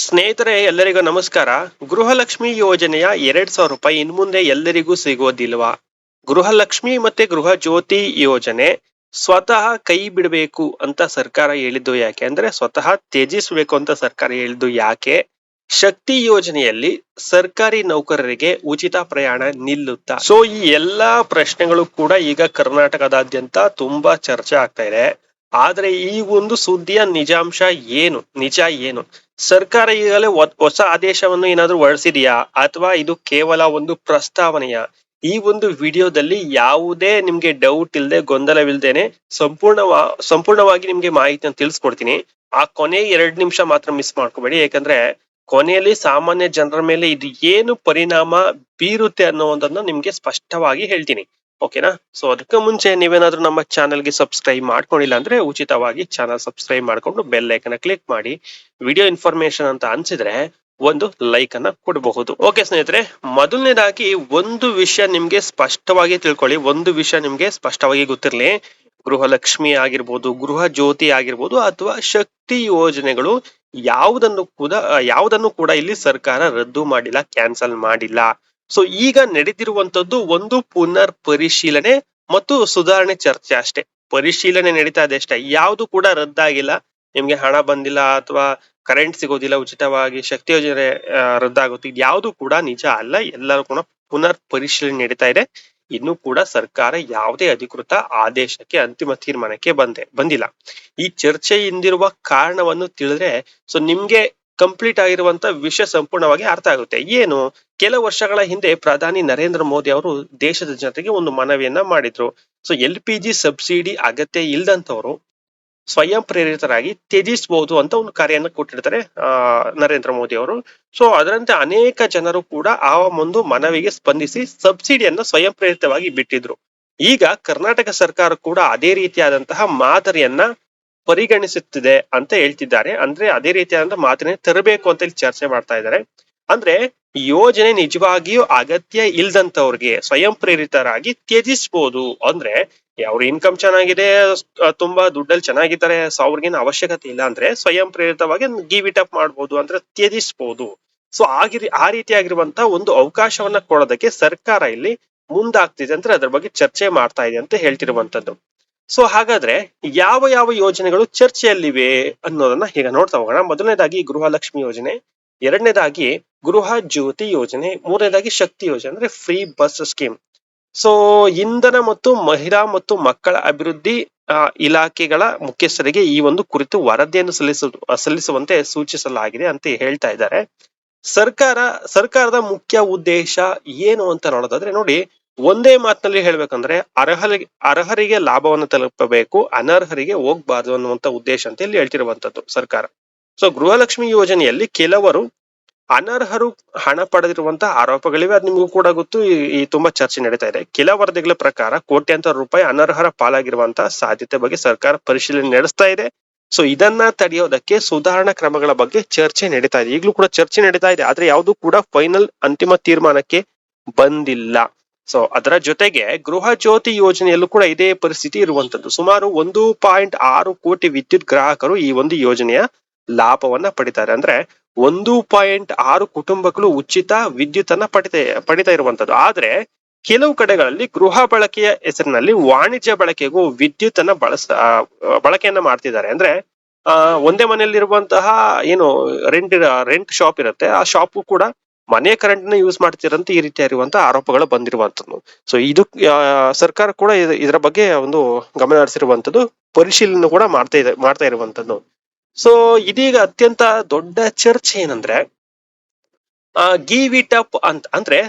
ಸ್ನೇಹಿತರೆ ಎಲ್ಲರಿಗೂ ನಮಸ್ಕಾರ. ಗೃಹಲಕ್ಷ್ಮಿ ಯೋಜನೆಯ 2,000 ರೂಪಾಯಿ ಇನ್ಮುಂದೆ ಎಲ್ಲರಿಗೂ ಸಿಗೋದಿಲ್ವಾ? ಗೃಹಲಕ್ಷ್ಮಿ ಮತ್ತೆ ಗೃಹ ಜ್ಯೋತಿ ಯೋಜನೆ ಸ್ವತಃ ಕೈ ಬಿಡಬೇಕು ಅಂತ ಸರ್ಕಾರ ಹೇಳಿದ್ದು ಯಾಕೆ ಅಂದ್ರೆ ಸ್ವತಃ ತ್ಯಜಿಸಬೇಕು ಅಂತ ಸರ್ಕಾರ ಹೇಳಿದ್ದು ಯಾಕೆ? ಶಕ್ತಿ ಯೋಜನೆಯಲ್ಲಿ ಸರ್ಕಾರಿ ನೌಕರರಿಗೆ ಉಚಿತ ಪ್ರಯಾಣ ನಿಲ್ಲುತ್ತಾ? ಸೊ ಈ ಎಲ್ಲಾ ಪ್ರಶ್ನೆಗಳು ಕೂಡ ಈಗ ಕರ್ನಾಟಕದಾದ್ಯಂತ ತುಂಬಾ ಚರ್ಚೆ ಆಗ್ತಾ ಇದೆ. ಆದ್ರೆ ಈ ಒಂದು ಸುದ್ದಿಯ ನಿಜ ಏನು? ಸರ್ಕಾರ ಈಗಲೇ ಹೊಸ ಆದೇಶವನ್ನು ಏನಾದ್ರೂ ಹೊರಡಿಸಿದೆಯಾ ಅಥವಾ ಇದು ಕೇವಲ ಒಂದು ಪ್ರಸ್ತಾವನೆಯ? ಈ ಒಂದು ವಿಡಿಯೋದಲ್ಲಿ ಯಾವುದೇ ನಿಮ್ಗೆ ಡೌಟ್ ಇಲ್ಲದೆ ಗೊಂದಲವಿಲ್ದೇನೆ ಸಂಪೂರ್ಣವಾಗಿ ನಿಮ್ಗೆ ಮಾಹಿತಿಯನ್ನು ತಿಳಿಸ್ಕೊಡ್ತೀನಿ. ಆ ಕೊನೆ 2 ನಿಮಿಷ ಮಾತ್ರ ಮಿಸ್ ಮಾಡ್ಕೋಬೇಡಿ, ಯಾಕಂದ್ರೆ ಕೊನೆಯಲ್ಲಿ ಸಾಮಾನ್ಯ ಜನರ ಮೇಲೆ ಇದು ಏನು ಪರಿಣಾಮ ಬೀರುತ್ತೆ ಅನ್ನೋದನ್ನ ನಿಮ್ಗೆ ಸ್ಪಷ್ಟವಾಗಿ ಹೇಳ್ತೀನಿ. ಓಕೆನಾ? ಸೊ ಅದಕ್ಕೆ ಮುಂಚೆ ನೀವೇನಾದ್ರೂ ನಮ್ಮ ಚಾನಲ್ಗೆ ಸಬ್ಸ್ಕ್ರೈಬ್ ಮಾಡ್ಕೊಂಡಿಲ್ಲ ಅಂದ್ರೆ ಉಚಿತವಾಗಿ ಚಾನಲ್ ಸಬ್ಸ್ಕ್ರೈಬ್ ಮಾಡ್ಕೊಂಡು ಬೆಲ್ ಐಕನ್ ಕ್ಲಿಕ್ ಮಾಡಿ. ವಿಡಿಯೋ ಇನ್ಫಾರ್ಮೇಶನ್ ಅಂತ ಅನ್ಸಿದ್ರೆ ಒಂದು ಲೈಕ್ ಅನ್ನ ಕೊಡಬಹುದು. ಓಕೆ ಸ್ನೇಹಿತರೆ, ಮೊದಲನೇದಾಗಿ ಒಂದು ವಿಷಯ ನಿಮ್ಗೆ ಸ್ಪಷ್ಟವಾಗಿ ಗೊತ್ತಿರಲಿ. ಗೃಹಲಕ್ಷ್ಮಿ ಆಗಿರ್ಬೋದು, ಗೃಹ ಜ್ಯೋತಿ ಆಗಿರ್ಬೋದು ಅಥವಾ ಶಕ್ತಿ ಯೋಜನೆಗಳು ಯಾವುದನ್ನು ಕೂಡ ಇಲ್ಲಿ ಸರ್ಕಾರ ರದ್ದು ಮಾಡಿಲ್ಲ, ಕ್ಯಾನ್ಸಲ್ ಮಾಡಿಲ್ಲ. ಸೊ ಈಗ ನಡೆದಿರುವಂತದ್ದು ಒಂದು ಪುನರ್ ಪರಿಶೀಲನೆ ಮತ್ತು ಸುಧಾರಣೆ ಚರ್ಚೆ ಅಷ್ಟೇ. ಪರಿಶೀಲನೆ ನಡೀತಾ ಇದೆ ಅಷ್ಟೇ, ಯಾವುದು ಕೂಡ ರದ್ದಾಗಿಲ್ಲ. ನಿಮ್ಗೆ ಹಣ ಬಂದಿಲ್ಲ ಅಥವಾ ಕರೆಂಟ್ ಸಿಗೋದಿಲ್ಲ ಉಚಿತವಾಗಿ, ಶಕ್ತಿ ಯೋಜನೆ ರದ್ದಾಗುತ್ತೆ, ಯಾವುದು ಕೂಡ ನಿಜ ಅಲ್ಲ. ಎಲ್ಲರೂ ಕೂಡ ಪುನರ್ ಪರಿಶೀಲನೆ ನಡೀತಾ ಇದೆ. ಇನ್ನು ಕೂಡ ಸರ್ಕಾರ ಯಾವುದೇ ಅಧಿಕೃತ ಆದೇಶಕ್ಕೆ, ಅಂತಿಮ ತೀರ್ಮಾನಕ್ಕೆ ಬಂದಿಲ್ಲ. ಈ ಚರ್ಚೆ ಹಿಂದಿರುವ ಕಾರಣವನ್ನು ತಿಳಿದ್ರೆ ಸೊ ನಿಮ್ಗೆ ಕಂಪ್ಲೀಟ್ ಆಗಿರುವಂತ ವಿಷಯ ಸಂಪೂರ್ಣವಾಗಿ ಅರ್ಥ ಆಗುತ್ತೆ. ಏನು? ಕೆಲ ವರ್ಷಗಳ ಹಿಂದೆ ಪ್ರಧಾನಿ ನರೇಂದ್ರ ಮೋದಿ ಅವರು ದೇಶದ ಜನತೆಗೆ ಒಂದು ಮನವಿಯನ್ನ ಮಾಡಿದ್ರು. ಸೊ LPG ಸಬ್ಸಿಡಿ ಅಗತ್ಯ ಇಲ್ದಂತವ್ರು ಸ್ವಯಂ ಪ್ರೇರಿತರಾಗಿ ತ್ಯಜಿಸಬಹುದು ಅಂತ ಒಂದು ಕಾರ್ಯನ ಕೊಟ್ಟಿರ್ತಾರೆ ನರೇಂದ್ರ ಮೋದಿ ಅವರು. ಸೊ ಅದರಂತೆ ಅನೇಕ ಜನರು ಕೂಡ ಆ ಒಂದು ಮನವಿಗೆ ಸ್ಪಂದಿಸಿ ಸಬ್ಸಿಡಿಯನ್ನ ಸ್ವಯಂ ಪ್ರೇರಿತವಾಗಿ ಬಿಟ್ಟಿದ್ರು. ಈಗ ಕರ್ನಾಟಕ ಸರ್ಕಾರ ಕೂಡ ಅದೇ ರೀತಿಯಾದಂತಹ ಮಾದರಿಯನ್ನ ಪರಿಗಣಿಸುತ್ತಿದೆ ಅಂತ ಹೇಳ್ತಿದ್ದಾರೆ. ಅಂದ್ರೆ ಅದೇ ರೀತಿಯಾದಂತಹ ಮಾದರಿಯನ್ನು ತರಬೇಕು ಅಂತ ಇಲ್ಲಿ ಚರ್ಚೆ ಮಾಡ್ತಾ ಇದ್ದಾರೆ. ಅಂದ್ರೆ ಯೋಜನೆ ನಿಜವಾಗಿಯೂ ಅಗತ್ಯ ಇಲ್ದಂತವ್ರಿಗೆ ಸ್ವಯಂ ಪ್ರೇರಿತರಾಗಿ ತ್ಯಜಿಸಬಹುದು. ಅಂದ್ರೆ ಅವ್ರ ಇನ್ಕಮ್ ಚೆನ್ನಾಗಿದೆ, ತುಂಬಾ ದುಡ್ಡಲ್ಲಿ ಚೆನ್ನಾಗಿದ್ದಾರೆ, ಸೊ ಅವ್ರಿಗೇನು ಅವಶ್ಯಕತೆ ಇಲ್ಲ ಅಂದ್ರೆ ಸ್ವಯಂ ಪ್ರೇರಿತವಾಗಿ ಗಿವ್ ಇಟ್ ಅಪ್ ಮಾಡ್ಬೋದು, ಅಂದ್ರೆ ತ್ಯಜಿಸಬಹುದು. ಸೊ ಆ ರೀತಿಯಾಗಿರುವಂತ ಒಂದು ಅವಕಾಶವನ್ನ ಕೊಡೋದಕ್ಕೆ ಸರ್ಕಾರ ಇಲ್ಲಿ ಮುಂದಾಗ್ತಿದೆ ಅಂದ್ರೆ ಅದ್ರ ಬಗ್ಗೆ ಚರ್ಚೆ ಮಾಡ್ತಾ ಇದೆ ಅಂತ ಹೇಳ್ತಿರುವಂತದ್ದು. ಸೊ ಹಾಗಾದ್ರೆ ಯಾವ ಯಾವ ಯೋಜನೆಗಳು ಚರ್ಚೆಯಲ್ಲಿವೆ ಅನ್ನೋದನ್ನ ಈಗ ನೋಡ್ತಾ ಹೋಗೋಣ. ಮೊದಲನೇದಾಗಿ ಗೃಹಲಕ್ಷ್ಮಿ ಯೋಜನೆ, ಎರಡನೇದಾಗಿ ಗೃಹ ಜ್ಯೋತಿ ಯೋಜನೆ, ಮೂರನೇದಾಗಿ ಶಕ್ತಿ ಯೋಜನೆ ಅಂದ್ರೆ ಫ್ರೀ ಬಸ್ ಸ್ಕೀಮ್. ಸೊ ಇಂಧನ ಮತ್ತು ಮಹಿಳಾ ಮತ್ತು ಮಕ್ಕಳ ಅಭಿವೃದ್ಧಿ ಇಲಾಖೆಗಳ ಮುಖ್ಯಸ್ಥರಿಗೆ ಈ ಒಂದು ಕುರಿತು ವರದಿಯನ್ನು ಸಲ್ಲಿಸುವಂತೆ ಸೂಚಿಸಲಾಗಿದೆ ಅಂತ ಹೇಳ್ತಾ ಇದ್ದಾರೆ. ಸರ್ಕಾರದ ಮುಖ್ಯ ಉದ್ದೇಶ ಏನು ಅಂತ ನೋಡೋದಾದ್ರೆ ನೋಡಿ, ಒಂದೇ ಮಾತಿನಲ್ಲಿ ಹೇಳ್ಬೇಕಂದ್ರೆ ಅರ್ಹರಿಗೆ ಲಾಭವನ್ನು ತಲುಪಬೇಕು, ಅನರ್ಹರಿಗೆ ಹೋಗ್ಬಾರ್ದು ಅನ್ನುವಂತ ಉದ್ದೇಶ ಅಂತ ಇಲ್ಲಿ ಹೇಳ್ತಿರುವಂತದ್ದು ಸರ್ಕಾರ. ಸೊ ಗೃಹಲಕ್ಷ್ಮಿ ಯೋಜನೆಯಲ್ಲಿ ಕೆಲವರು ಅನರ್ಹರು ಹಣ ಪಡೆದಿರುವಂತಹ ಆರೋಪಗಳಿವೆ. ಅದು ನಿಮಗೂ ಕೂಡ ಗೊತ್ತು, ಈ ತುಂಬಾ ಚರ್ಚೆ ನಡೀತಾ ಇದೆ. ಕೆಲ ವರದಿಗಳ ಪ್ರಕಾರ ಕೋಟ್ಯಾಂತರ ರೂಪಾಯಿ ಅನರ್ಹರ ಪಾಲಾಗಿರುವಂತಹ ಸಾಧ್ಯತೆ ಬಗ್ಗೆ ಸರ್ಕಾರ ಪರಿಶೀಲನೆ ನಡೆಸ್ತಾ ಇದೆ. ಸೊ ಇದನ್ನ ತಡೆಯೋದಕ್ಕೆ ಸುಧಾರಣಾ ಕ್ರಮಗಳ ಬಗ್ಗೆ ಚರ್ಚೆ ನಡೀತಾ ಇದೆ. ಈಗಲೂ ಕೂಡ ಚರ್ಚೆ ನಡೀತಾ ಇದೆ, ಆದ್ರೆ ಯಾವುದು ಕೂಡ ಫೈನಲ್ ಅಂತಿಮ ತೀರ್ಮಾನಕ್ಕೆ ಬಂದಿಲ್ಲ. ಸೊ ಅದರ ಜೊತೆಗೆ ಗೃಹ ಜ್ಯೋತಿ ಯೋಜನೆಯಲ್ಲೂ ಕೂಡ ಇದೇ ಪರಿಸ್ಥಿತಿ ಇರುವಂತದ್ದು. ಸುಮಾರು 1.6 ಕೋಟಿ ವಿದ್ಯುತ್ ಗ್ರಾಹಕರು ಈ ಒಂದು ಯೋಜನೆಯ ಲಾಭವನ್ನ ಪಡಿತಾರೆ. ಅಂದ್ರೆ 1.6 ಕುಟುಂಬಗಳು ಉಚಿತ ವಿದ್ಯುತ್ ಅನ್ನ ಪಡಿತಾ ಇರುವಂತದ್ದು. ಆದ್ರೆ ಕೆಲವು ಕಡೆಗಳಲ್ಲಿ ಗೃಹ ಬಳಕೆಯ ಹೆಸರಿನಲ್ಲಿ ವಾಣಿಜ್ಯ ಬಳಕೆಗೂ ವಿದ್ಯುತ್ ಅನ್ನ ಬಳಕೆಯನ್ನ ಮಾಡ್ತಿದ್ದಾರೆ. ಅಂದ್ರೆ ಒಂದೇ ಮನೆಯಲ್ಲಿರುವಂತಹ ಏನು ರೆಂಟ್ ಶಾಪ್ ಇರುತ್ತೆ, ಆ ಶಾಪ್ ಕೂಡ ಮನೆ ಕರೆಂಟ್ ನ ಯೂಸ್ ಮಾಡ್ತಿರಂತ ಈ ರೀತಿಯಾಗಿರುವಂತಹ ಆರೋಪಗಳು ಬಂದಿರುವಂತದ್ದು. ಸೊ ಇದು ಸರ್ಕಾರ ಕೂಡ ಇದರ ಬಗ್ಗೆ ಒಂದು ಗಮನ ಹರಿಸಿರುವಂತದ್ದು, ಪರಿಶೀಲನೆ ಕೂಡ ಮಾಡ್ತಾ ಇರುವಂತದ್ದು. ಸೊ ಇದೀಗ ಅತ್ಯಂತ ದೊಡ್ಡ ಚರ್ಚೆ ಏನಂದ್ರೆ ಗಿವ್ ಇಟ್ ಅಪ್ ಅಂದ್ರೆ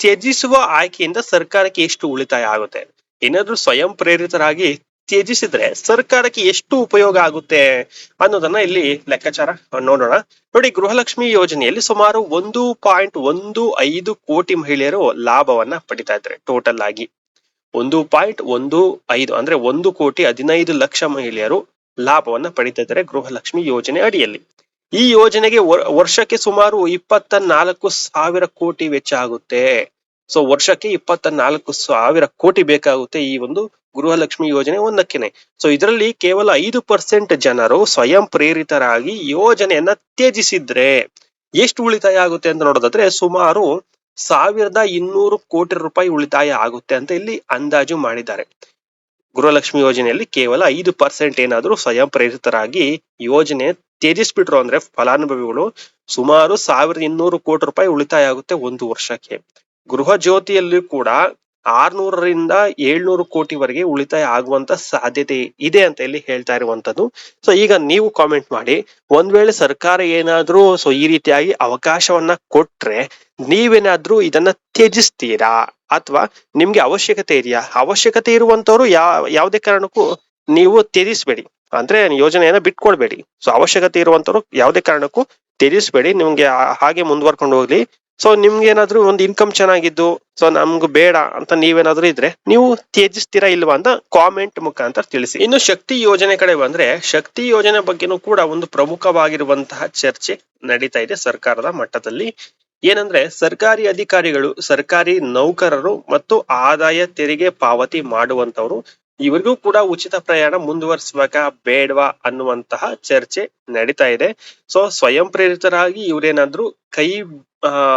ತ್ಯಜಿಸುವ ಆಯ್ಕೆಯಿಂದ ಸರ್ಕಾರಕ್ಕೆ ಎಷ್ಟು ಉಳಿತಾಯ ಆಗುತ್ತೆ. ಏನಾದ್ರೂ ಸ್ವಯಂ ಪ್ರೇರಿತರಾಗಿ ತ್ಯಜಿಸಿದ್ರೆ ಸರ್ಕಾರಕ್ಕೆ ಎಷ್ಟು ಉಪಯೋಗ ಆಗುತ್ತೆ ಅನ್ನೋದನ್ನ ಇಲ್ಲಿ ಲೆಕ್ಕಾಚಾರ ನೋಡೋಣ. ನೋಡಿ, ಗೃಹಲಕ್ಷ್ಮಿ ಯೋಜನೆಯಲ್ಲಿ ಸುಮಾರು 1.15 ಕೋಟಿ ಮಹಿಳೆಯರು ಲಾಭವನ್ನ ಪಡಿತಾ ಇದ್ದಾರೆ. ಟೋಟಲ್ ಆಗಿ 1.15 ಅಂದ್ರೆ 1,15,00,000 ಮಹಿಳೆಯರು ಲಾಭವನ್ನ ಪಡಿತಾ ಇದ್ದಾರೆ ಗೃಹಲಕ್ಷ್ಮಿ ಯೋಜನೆ ಅಡಿಯಲ್ಲಿ. ಈ ಯೋಜನೆಗೆ ವರ್ಷಕ್ಕೆ ಸುಮಾರು 24,000 ಕೋಟಿ ವೆಚ್ಚ ಆಗುತ್ತೆ. ಸೊ ವರ್ಷಕ್ಕೆ 24,000 ಕೋಟಿ ಬೇಕಾಗುತ್ತೆ ಈ ಒಂದು ಗೃಹಲಕ್ಷ್ಮಿ ಯೋಜನೆ ಒಂದಕ್ಕೇನೆ. ಸೊ ಇದರಲ್ಲಿ ಕೇವಲ 5% ಜನರು ಸ್ವಯಂ ಪ್ರೇರಿತರಾಗಿ ಯೋಜನೆಯನ್ನ ತ್ಯಜಿಸಿದ್ರೆ ಎಷ್ಟು ಉಳಿತಾಯ ಆಗುತ್ತೆ ಅಂತ ನೋಡೋದಾದ್ರೆ ಸುಮಾರು 1,200 ಕೋಟಿ ರೂಪಾಯಿ ಉಳಿತಾಯ ಆಗುತ್ತೆ ಅಂತ ಇಲ್ಲಿ ಅಂದಾಜು ಮಾಡಿದ್ದಾರೆ. ಗೃಹಲಕ್ಷ್ಮಿ ಯೋಜನೆಯಲ್ಲಿ ಕೇವಲ 5% ಏನಾದ್ರು ಸ್ವಯಂ ಪ್ರೇರಿತರಾಗಿ ಯೋಜನೆ ತ್ಯಜಿಸ್ಬಿಟ್ರು ಅಂದ್ರೆ ಫಲಾನುಭವಿಗಳು ಸುಮಾರು 1,200 ಕೋಟಿ ರೂಪಾಯಿ ಉಳಿತಾಯ ಆಗುತ್ತೆ ಒಂದು ವರ್ಷಕ್ಕೆ. ಗೃಹ ಜ್ಯೋತಿಯಲ್ಲಿ ಕೂಡ 600ರಿಂದ 700 ಕೋಟಿವರೆಗೆ ಉಳಿತಾಯ ಆಗುವಂತ ಸಾಧ್ಯತೆ ಇದೆ ಅಂತ ಇಲ್ಲಿ ಹೇಳ್ತಾ ಇರುವಂತದ್ದು. ಸೊ ಈಗ ನೀವು ಕಾಮೆಂಟ್ ಮಾಡಿ, ಒಂದ್ ವೇಳೆ ಸರ್ಕಾರ ಏನಾದ್ರೂ ಸೊ ಈ ರೀತಿಯಾಗಿ ಅವಕಾಶವನ್ನ ಕೊಟ್ರೆ ನೀವೇನಾದ್ರೂ ಇದನ್ನ ತ್ಯಜಿಸ್ತೀರಾ ಅಥವಾ ನಿಮ್ಗೆ ಅವಶ್ಯಕತೆ ಇದೆಯಾ? ಅವಶ್ಯಕತೆ ಇರುವಂತವ್ರು ಯಾವುದೇ ಕಾರಣಕ್ಕೂ ನೀವು ತ್ಯಜಿಸ್ಬೇಡಿ, ಅಂದ್ರೆ ಯೋಜನೆಯನ್ನ ಬಿಟ್ಕೊಡ್ಬೇಡಿ. ಸೊ ಅವಶ್ಯಕತೆ ಇರುವಂತವ್ರು ಯಾವುದೇ ಕಾರಣಕ್ಕೂ ತ್ಯಜಿಸ್ಬೇಡಿ, ನಿಮ್ಗೆ ಹಾಗೆ ಮುಂದುವರ್ಕೊಂಡು ಹೋಗ್ಲಿ. ಸೊ ನಿಮ್ಗೆ ಏನಾದ್ರು ಒಂದು ಇನ್ಕಮ್ ಚೆನ್ನಾಗಿದ್ದು ಸೊ ನಮ್ಗೆ ಬೇಡ ಅಂತ ನೀವೇನಾದ್ರೂ ಇದ್ರೆ ನೀವು ತ್ಯಜಿಸ್ತೀರಾ ಇಲ್ವಾ ಅಂತ ಕಾಮೆಂಟ್ ಮುಖಾಂತರ ತಿಳಿಸಿ. ಇನ್ನು ಶಕ್ತಿ ಯೋಜನೆ ಕಡೆ ಬಂದ್ರೆ ಶಕ್ತಿ ಯೋಜನೆ ಬಗ್ಗೆನೂ ಕೂಡ ಒಂದು ಪ್ರಮುಖವಾಗಿರುವಂತಹ ಚರ್ಚೆ ನಡೀತಾ ಇದೆ ಸರ್ಕಾರದ ಮಟ್ಟದಲ್ಲಿ. ಏನಂದ್ರೆ ಸರ್ಕಾರಿ ಅಧಿಕಾರಿಗಳು, ಸರ್ಕಾರಿ ನೌಕರರು ಮತ್ತು ಆದಾಯ ತೆರಿಗೆ ಪಾವತಿ ಮಾಡುವಂತವ್ರು ಇವರಿಗೂ ಕೂಡ ಉಚಿತ ಪ್ರಯಾಣ ಮುಂದುವರಿಸಬೇಕಾ ಬೇಡವಾ ಅನ್ನುವಂತಹ ಚರ್ಚೆ ನಡೀತಾ ಇದೆ. ಸೊ ಸ್ವಯಂ ಪ್ರೇರಿತರಾಗಿ ಇವ್ರೇನಾದ್ರೂ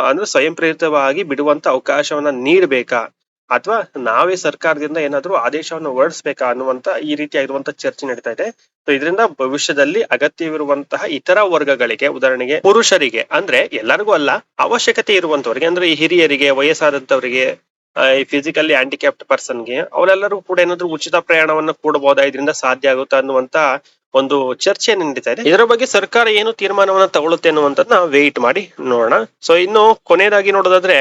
ಅಂದ್ರೆ ಸ್ವಯಂ ಪ್ರೇರಿತವಾಗಿ ಬಿಡುವಂತ ಅವಕಾಶವನ್ನ ನೀಡಬೇಕಾ ಅಥವಾ ನಾವೇ ಸರ್ಕಾರದಿಂದ ಏನಾದ್ರೂ ಆದೇಶವನ್ನು ಹೊರಡಿಸ್ಬೇಕಾ ಅನ್ನುವಂತ ಈ ರೀತಿಯಾಗಿರುವಂತ ಚರ್ಚೆ ನಡೀತಾ ಇದೆ. ಸೊ ಇದರಿಂದ ಭವಿಷ್ಯದಲ್ಲಿ ಅಗತ್ಯವಿರುವಂತಹ ಇತರ ವರ್ಗಗಳಿಗೆ, ಉದಾಹರಣೆಗೆ ಪುರುಷರಿಗೆ, ಅಂದ್ರೆ ಎಲ್ಲರಿಗೂ ಅಲ್ಲ, ಅವಶ್ಯಕತೆ ಇರುವಂತವರಿಗೆ ಅಂದ್ರೆ ಈ ಹಿರಿಯರಿಗೆ, ವಯಸ್ಸಾದಂತವರಿಗೆ, ಈ ಫಿಸಿಕಲಿ ಹ್ಯಾಂಡಿಕ್ಯಾಪ್ಟ್ ಪರ್ಸನ್ಗೆ ಅವರೆಲ್ಲರೂ ಕೂಡ ಏನಾದ್ರು ಉಚಿತ ಪ್ರಯಾಣವನ್ನ ಕೊಡಬಹುದಾ, ಇದರಿಂದ ಸಾಧ್ಯ ಆಗುತ್ತಾ ಅನ್ನುವಂತ ಒಂದು ಚರ್ಚೆ ನಡೀತಾ ಇದೆ. ಇದರ ಬಗ್ಗೆ ಸರ್ಕಾರ ಏನು ತೀರ್ಮಾನವನ್ನ ತಗೊಳುತ್ತೆ ಅನ್ನುವಂಥದ್ದನ್ನ ವೇಟ್ ಮಾಡಿ ನೋಡೋಣ. ಸೊ ಇನ್ನು ಕೊನೆಯದಾಗಿ ನೋಡೋದಾದ್ರೆ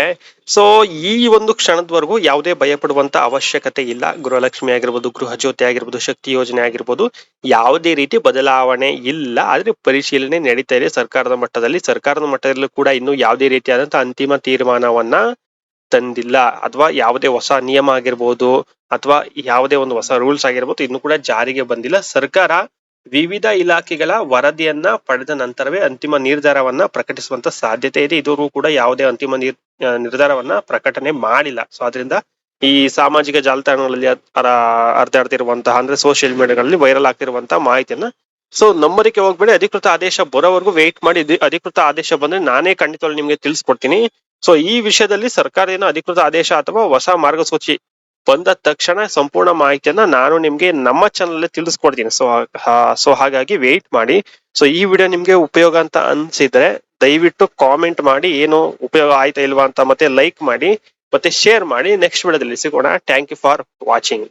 ಸೊ ಈ ಒಂದು ಕ್ಷಣದವರೆಗೂ ಯಾವುದೇ ಭಯ ಪಡುವಂತ ಅವಶ್ಯಕತೆ ಇಲ್ಲ. ಗೃಹಲಕ್ಷ್ಮಿ ಆಗಿರ್ಬೋದು, ಗೃಹ ಜ್ಯೋತಿ ಆಗಿರ್ಬೋದು, ಶಕ್ತಿ ಯೋಜನೆ ಆಗಿರ್ಬೋದು, ಯಾವುದೇ ರೀತಿ ಬದಲಾವಣೆ ಇಲ್ಲ. ಆದ್ರೆ ಪರಿಶೀಲನೆ ನಡೀತಾ ಇದೆ ಸರ್ಕಾರದ ಮಟ್ಟದಲ್ಲಿ. ಸರ್ಕಾರದ ಮಟ್ಟದಲ್ಲೂ ಕೂಡ ಇನ್ನು ಯಾವುದೇ ರೀತಿಯಾದಂತಹ ಅಂತಿಮ ತೀರ್ಮಾನವನ್ನ ತಂದಿಲ್ಲ, ಅಥವಾ ಯಾವುದೇ ಹೊಸ ನಿಯಮ ಆಗಿರ್ಬೋದು ಅಥವಾ ಯಾವುದೇ ಒಂದು ಹೊಸ ರೂಲ್ಸ್ ಆಗಿರ್ಬೋದು ಇನ್ನು ಕೂಡ ಜಾರಿಗೆ ಬಂದಿಲ್ಲ. ಸರ್ಕಾರ ವಿವಿಧ ಇಲಾಖೆಗಳ ವರದಿಯನ್ನ ಪಡೆದ ನಂತರವೇ ಅಂತಿಮ ನಿರ್ಧಾರವನ್ನ ಪ್ರಕಟಿಸುವಂತ ಸಾಧ್ಯತೆ ಇದೆ. ಇದುವರೆಗೂ ಕೂಡ ಯಾವುದೇ ಅಂತಿಮ ನಿರ್ಧಾರವನ್ನ ಪ್ರಕಟಣೆ ಮಾಡಿಲ್ಲ. ಸೊ ಅದರಿಂದ ಈ ಸಾಮಾಜಿಕ ಜಾಲತಾಣಗಳಲ್ಲಿ ಹರಿದಾಡ್ತಿರುವಂತಹ ಅಂದ್ರೆ ಸೋಷಿಯಲ್ ಮೀಡಿಯಾಗಳಲ್ಲಿ ವೈರಲ್ ಆಗ್ತಿರುವಂತಹ ಮಾಹಿತಿಯನ್ನ ಸೊ ನಂಬರಿಕೆ ಹೋಗ್ಬೇಡಿ. ಅಧಿಕೃತ ಆದೇಶ ಬರೋವರೆಗೂ ವೇಟ್ ಮಾಡಿ. ಅಧಿಕೃತ ಆದೇಶ ಬಂದ್ರೆ ನಾನೇ ಖಂಡಿತವಾಗಿ ನಿಮ್ಗೆ ತಿಳಿಸ್ಕೊಡ್ತೀನಿ. ಸೊ ಈ ವಿಷಯದಲ್ಲಿ ಸರ್ಕಾರ ಏನೋ ಅಧಿಕೃತ ಆದೇಶ ಅಥವಾ ಹೊಸ ಮಾರ್ಗಸೂಚಿ ಬಂದ ತಕ್ಷಣ ಸಂಪೂರ್ಣ ಮಾಹಿತಿಯನ್ನ ನಾನು ನಿಮ್ಗೆ ನಮ್ಮ ಚಾನಲ್ ತಿಳಿಸ್ಕೊಡ್ತೀನಿ. ಸೊ ಹಾಗಾಗಿ ವೇಟ್ ಮಾಡಿ. ಸೊ ಈ ವಿಡಿಯೋ ನಿಮ್ಗೆ ಉಪಯೋಗ ಅಂತ ಅನ್ಸಿದ್ರೆ ದಯವಿಟ್ಟು ಕಾಮೆಂಟ್ ಮಾಡಿ ಏನು ಉಪಯೋಗ ಆಯ್ತಾ ಇಲ್ವಾ ಅಂತ, ಮತ್ತೆ ಲೈಕ್ ಮಾಡಿ, ಮತ್ತೆ ಶೇರ್ ಮಾಡಿ. ನೆಕ್ಸ್ಟ್ ವಿಡಿಯೋದಲ್ಲಿ ಸಿಗೋಣ. Thank you for watching.